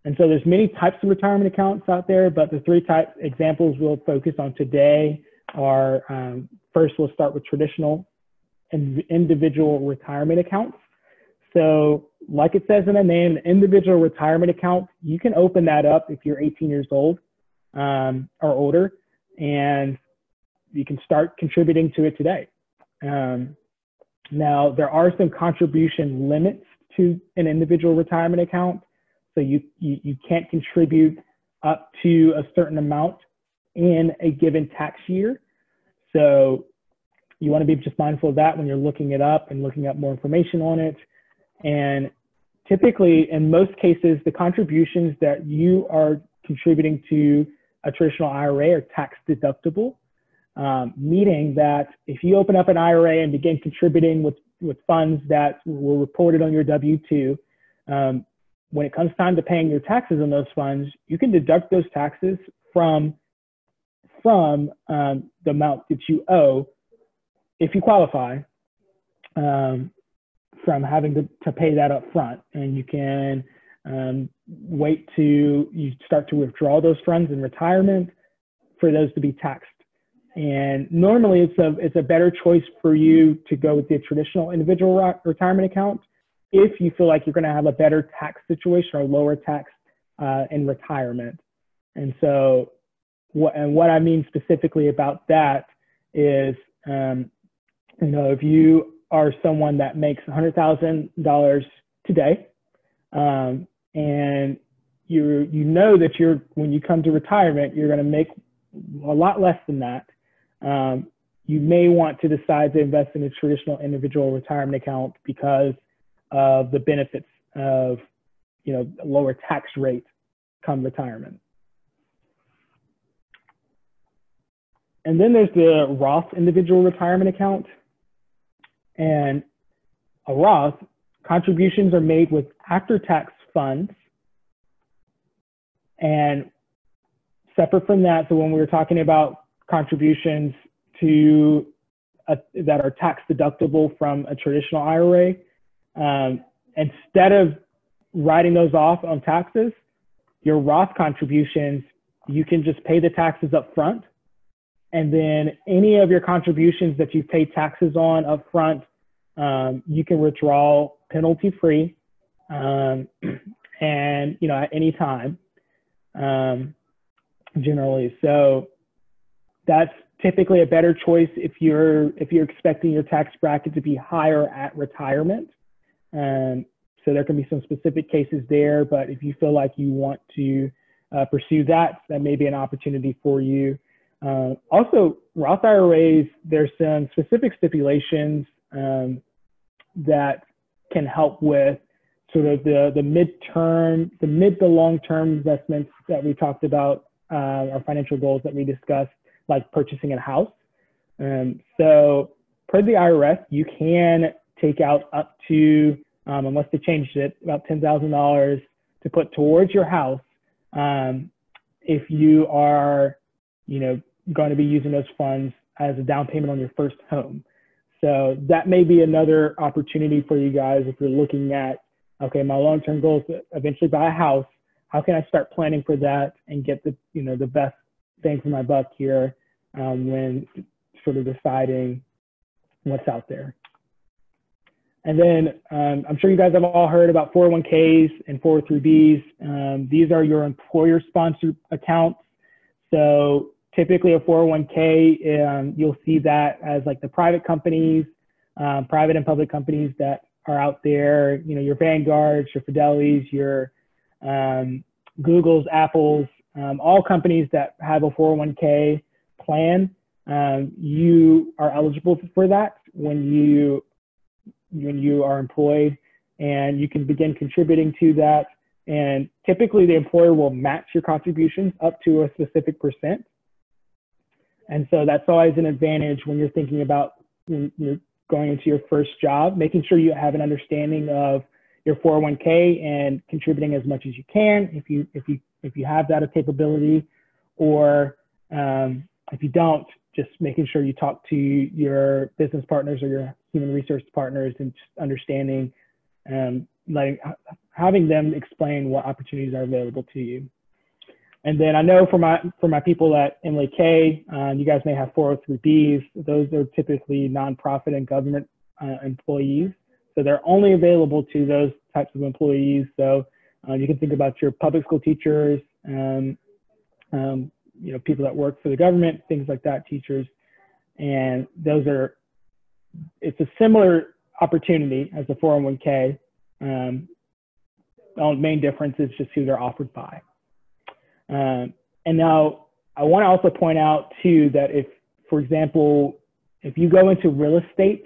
And so there's many types of retirement accounts out there, but the three type examples we'll focus on today are, first we'll start with traditional and individual retirement accounts. So like it says in the name, an individual retirement account, you can open that up if you're 18 years old or older, and you can start contributing to it today. Now, there are some contribution limits to an individual retirement account. So you can't contribute up to a certain amount in a given tax year. So you want to be just mindful of that when you're looking it up and looking up more information on it. And typically, in most cases, the contributions that you are contributing to a traditional IRA are tax deductible, meaning that if you open up an IRA and begin contributing with funds that were reported on your W-2, when it comes time to paying your taxes on those funds, you can deduct those taxes from the amount that you owe, if you qualify, from having to pay that up front. And you can wait to you start to withdraw those funds in retirement for those to be taxed. And normally it's a better choice for you to go with the traditional individual retirement account if you feel like you're going to have a better tax situation or lower tax in retirement. And so what I mean specifically about that is, if you are someone that makes $100,000 today, and you know that when you come to retirement, you're going to make a lot less than that. You may want to decide to invest in a traditional individual retirement account because of the benefits of, a lower tax rate come retirement. And then there's the Roth individual retirement account. And a Roth, contributions are made with after-tax funds. And separate from that, so when we were talking about contributions that are tax deductible from a traditional IRA, instead of writing those off on taxes, your Roth contributions, you can just pay the taxes up front. And then any of your contributions that you've paid taxes on up front, you can withdraw penalty-free, and at any time, generally. So that's typically a better choice if you're expecting your tax bracket to be higher at retirement. So there can be some specific cases there, but if you feel like you want to pursue that may be an opportunity for you. Also, Roth IRAs, there's some specific stipulations that can help with sort of the mid to long-term investments that we talked about, our financial goals that we discussed, like purchasing a house. So per the IRS, you can take out up to, unless they changed it, about $10,000 to put towards your house if you are, going to be using those funds as a down payment on your first home. So that may be another opportunity for you guys if you're looking at, okay, my long-term goal is to eventually buy a house. How can I start planning for that and get the best bang for my buck here when sort of deciding what's out there. And then I'm sure you guys have all heard about 401ks and 403bs. These are your employer-sponsored accounts. So typically a 401k, you'll see that as like the private companies, private and public companies that are out there, your Vanguards, your Fidelities, your Googles, Apples, all companies that have a 401k plan. You are eligible for that when you when you are employed, and you can begin contributing to that. And typically the employer will match your contributions up to a specific percent. And so that's always an advantage when you're thinking about when you're going into your first job, making sure you have an understanding of your 401k and contributing as much as you can if you have that capability, or if you don't, just making sure you talk to your business partners or your human resource partners and just understanding, having them explain what opportunities are available to you. And then I know for my people at MLK, you guys may have 403Bs. Those are typically nonprofit and government employees. So they're only available to those types of employees. So you can think about your public school teachers, people that work for the government, things like that, teachers. And it's a similar opportunity as the 401k. The main difference is just who they're offered by. And now I want to also point out too that if, for example, if you go into real estate,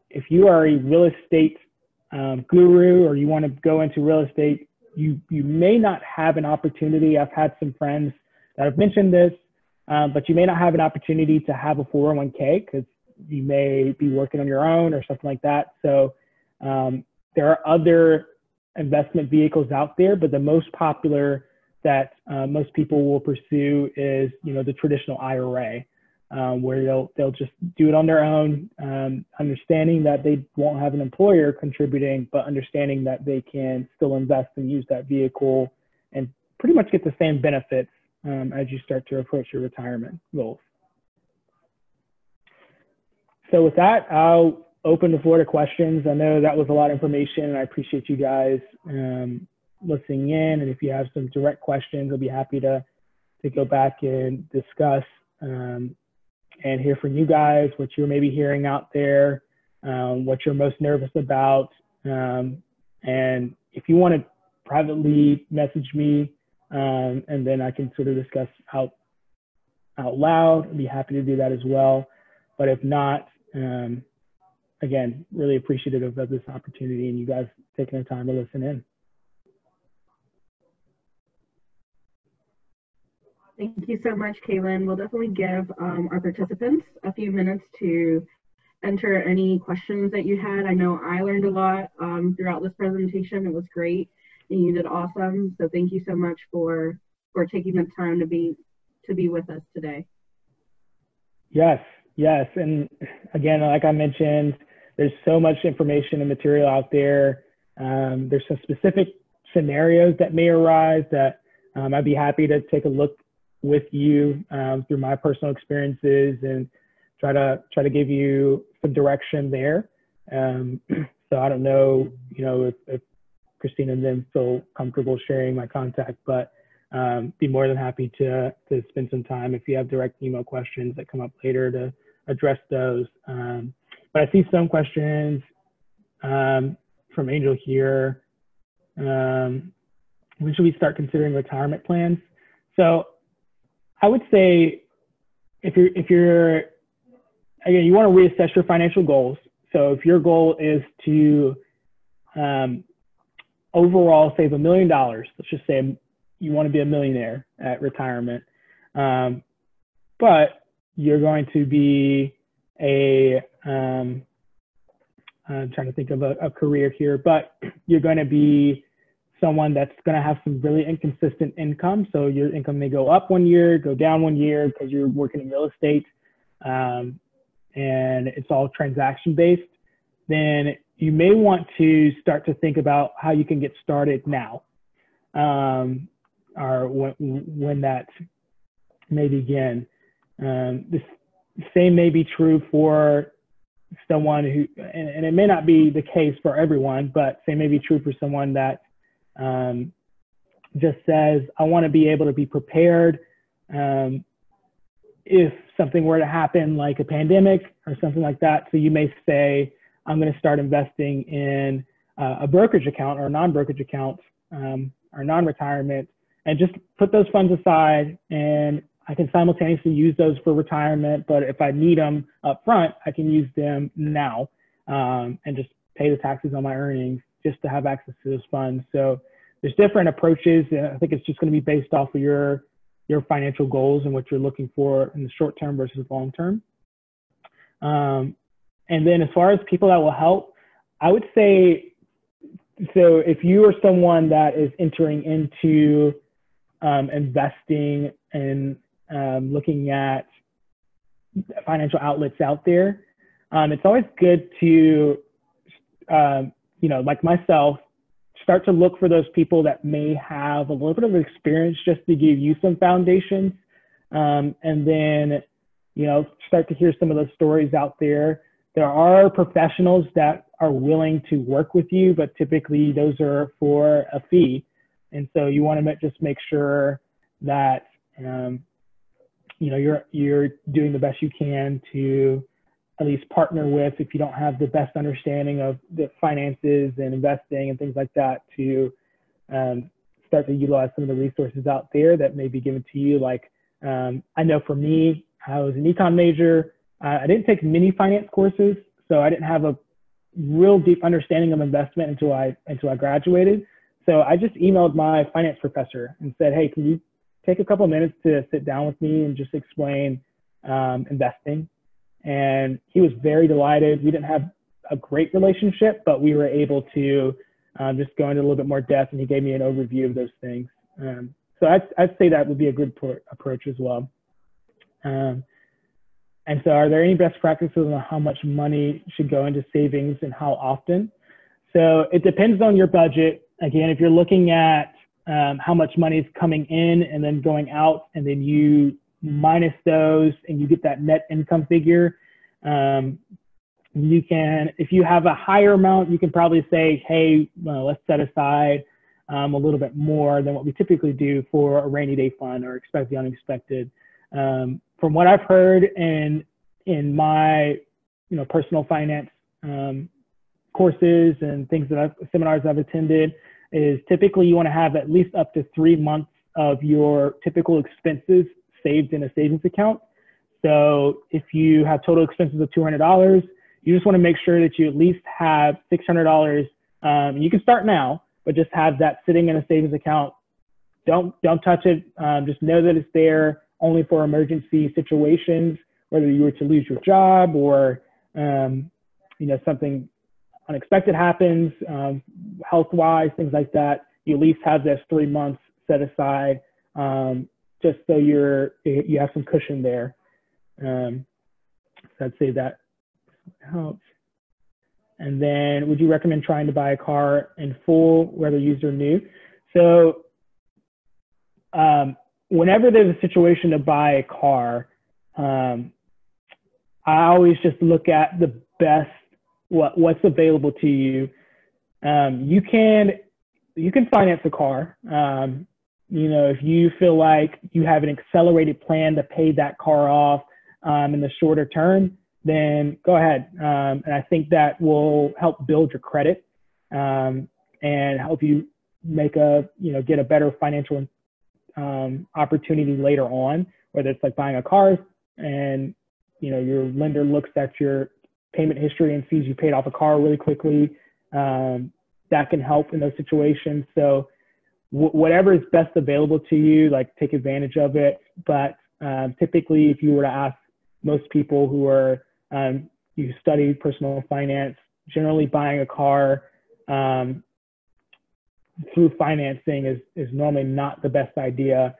if you are a real estate guru, or you want to go into real estate, you may not have an opportunity. I've had some friends that have mentioned this, but you may not have an opportunity to have a 401k because you may be working on your own or something like that. So there are other investment vehicles out there, but the most popular that most people will pursue is, the traditional IRA, where they'll just do it on their own, understanding that they won't have an employer contributing, but understanding that they can still invest and use that vehicle and pretty much get the same benefits as you start to approach your retirement goals. So with that, I'll open the floor to questions. I know that was a lot of information, and I appreciate you guys listening in. And if you have some direct questions, I'll be happy to go back and discuss and hear from you guys, what you're maybe hearing out there, what you're most nervous about. And if you want to privately message me, and then I can sort of discuss out loud, I'd be happy to do that as well. But if not, again, really appreciative of this opportunity and you guys taking the time to listen in. Thank you so much, Kaylin. We'll definitely give our participants a few minutes to enter any questions that you had. I know I learned a lot throughout this presentation. It was great, and you did awesome. So thank you so much for taking the time to be with us today. Yes. And again, like I mentioned, there's so much information and material out there. There's some specific scenarios that may arise that I'd be happy to take a look with you through my personal experiences and try to give you some direction there. So I don't know, if Christina and them feel comfortable sharing my contact, but be more than happy to spend some time if you have direct email questions that come up later to address those. But I see some questions from Angel here. When should we start considering retirement plans? So I would say if you're again, you want to reassess your financial goals. So if your goal is to overall save $1 million, let's just say you want to be a millionaire at retirement, but you're going to be I'm trying to think of a career here, but you're going to be someone that's going to have some really inconsistent income. So your income may go up one year, go down one year because you're working in real estate, and it's all transaction based. Then you may want to start to think about how you can get started now, or when that may begin. The same may be true for someone who, and it may not be the case for everyone, but same may be true for someone that just says, I want to be able to be prepared if something were to happen, like a pandemic or something like that. So you may say, I'm going to start investing in a brokerage account or a non-brokerage account or non-retirement, and just put those funds aside, and I can simultaneously use those for retirement. But if I need them up front, I can use them now, and just pay the taxes on my earnings just to have access to those funds. So there's different approaches, and I think it's just going to be based off of your financial goals and what you're looking for in the short term versus long term. And then as far as people that will help, I would say, so if you are someone that is entering into investing and looking at financial outlets out there, it's always good to, like myself, start to look for those people that may have a little bit of experience just to give you some foundations. And then, start to hear some of those stories out there. There are professionals that are willing to work with you, but typically those are for a fee. And so you want to just make sure that, you're doing the best you can to at least partner with, if you don't have the best understanding of the finances and investing and things like that, to start to utilize some of the resources out there that may be given to you. Like, I know for me, I was an econ major. I didn't take many finance courses, so I didn't have a real deep understanding of investment until I graduated. So I just emailed my finance professor and said, hey, can you take a couple of minutes to sit down with me and just explain investing? And he was very delighted. We didn't have a great relationship, but we were able to just go into a little bit more depth, and he gave me an overview of those things. So I'd say that would be a good approach as well. And so are there any best practices on how much money should go into savings and how often? So it depends on your budget. Again, if you're looking at how much money is coming in and then going out, and then you minus those and you get that net income figure, you can, if you have a higher amount, you can probably say, hey, well, let's set aside a little bit more than what we typically do for a rainy day fund or expect the unexpected. From what I've heard in my personal finance courses and things that seminars I've attended, is typically you want to have at least up to 3 months of your typical expenses saved in a savings account. So if you have total expenses of $200, you just want to make sure that you at least have $600. You can start now, but just have that sitting in a savings account. Don't touch it. Just know that it's there only for emergency situations, whether you were to lose your job or something unexpected happens, health-wise, things like that. You at least have this 3 months set aside, just so you have some cushion there. So I'd say that helps. And then, would you recommend trying to buy a car in full, whether used or new? So whenever there's a situation to buy a car, I always just look at the best, what's available to you. You can finance a car. If you feel like you have an accelerated plan to pay that car off in the shorter term, then go ahead. And I think that will help build your credit and help you make get a better financial opportunity later on, whether it's like buying a car and your lender looks at your payment history and sees you paid off a car really quickly. That can help in those situations. So whatever is best available to you, like, take advantage of it. But typically, if you were to ask most people who are you study personal finance, generally buying a car through financing is normally not the best idea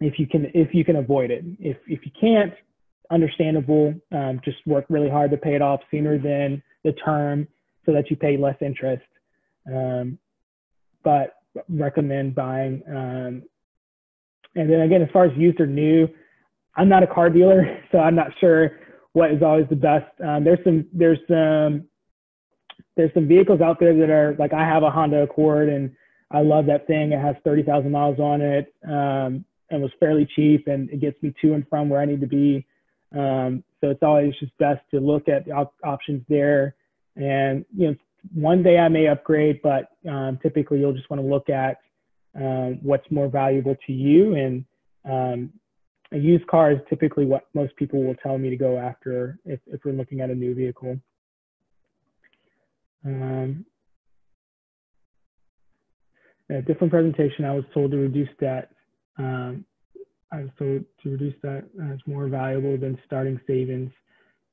if you can avoid it. If you can't, understandable. Just work really hard to pay it off sooner than the term so that you pay less interest. But recommend buying. And then again, as far as used or new, I'm not a car dealer, so I'm not sure what is always the best. There's some vehicles out there that are like, I have a Honda Accord and I love that thing. It has 30,000 miles on it and was fairly cheap, and it gets me to and from where I need to be. So it's always just best to look at the options there. And one day I may upgrade, but typically you'll just want to look at what's more valuable to you. And a used car is typically what most people will tell me to go after if we're looking at a new vehicle. A different presentation, I was told to reduce debt. I was told to reduce that as more valuable than starting savings.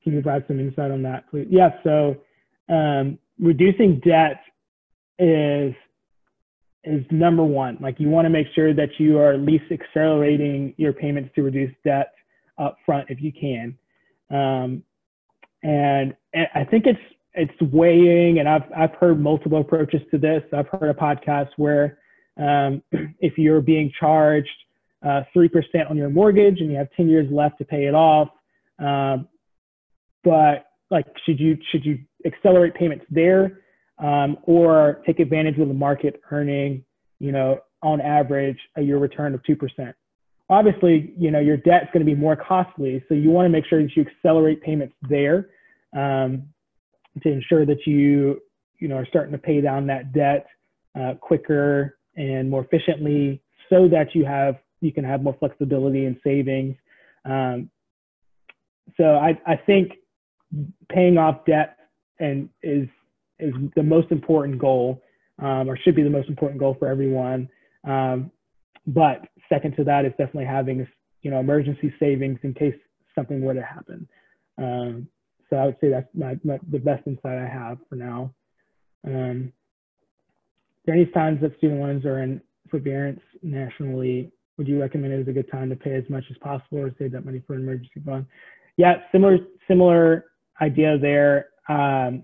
Can you provide some insight on that, please? Yeah, so reducing debt is number one. Like, you want to make sure that you are at least accelerating your payments to reduce debt up front if you can. And I think it's weighing, and I've heard multiple approaches to this. I've heard a podcast where if you're being charged 3% on your mortgage and you have 10 years left to pay it off, but like, should you accelerate payments there, or take advantage of the market earning, on average a year return of 2%? Obviously, your debt's going to be more costly, so you want to make sure that you accelerate payments there, to ensure that you are starting to pay down that debt quicker and more efficiently, so that you can have more flexibility in savings. So I think paying off debt is the most important goal, or should be the most important goal for everyone. But second to that is definitely having emergency savings in case something were to happen. So I would say that's the best insight I have for now. There are any times that student loans are in forbearance nationally, would you recommend it is a good time to pay as much as possible or save that money for an emergency fund? Yeah, similar idea there. I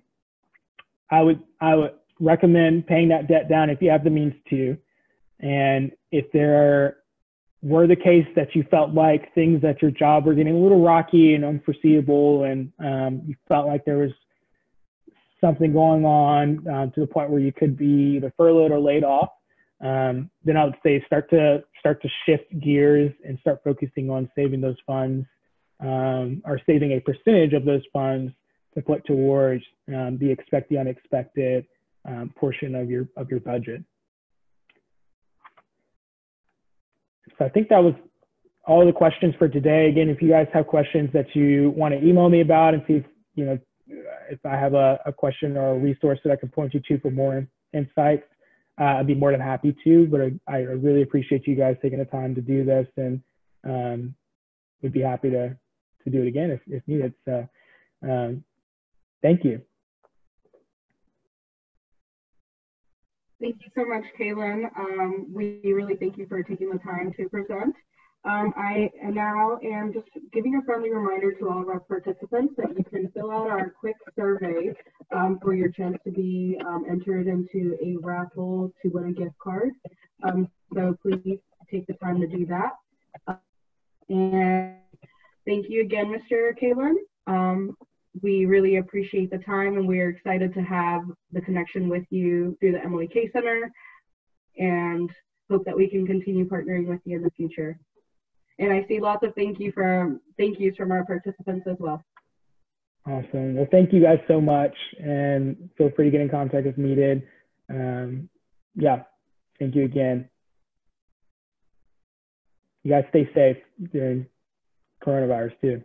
would recommend paying that debt down if you have the means to. And if there were the case that you felt like things at your job were getting a little rocky and unforeseeable, and you felt like there was something going on to the point where you could be either furloughed or laid off, then I would say start to shift gears and start focusing on saving those funds, or saving a percentage of those funds to put towards the unexpected portion of your budget. So I think that was all the questions for today. Again, if you guys have questions that you want to email me about, and see if I have a question or a resource that I can point you to for more insights, I'd be more than happy to. But I really appreciate you guys taking the time to do this, and would be happy to do it again if needed. So thank you. Thank you so much, Kaylin. We really thank you for taking the time to present. I now am just giving a friendly reminder to all of our participants that you can fill out our quick survey for your chance to be entered into a raffle to win a gift card. So please take the time to do that. And thank you again, Mr. Kaylin. We really appreciate the time, and we're excited to have the connection with you through the Emily K Center, and hope that we can continue partnering with you in the future. And I see lots of thank yous from our participants as well. Awesome. Well, thank you guys so much, and feel free to get in contact if needed. Yeah, thank you again. You guys stay safe during coronavirus too.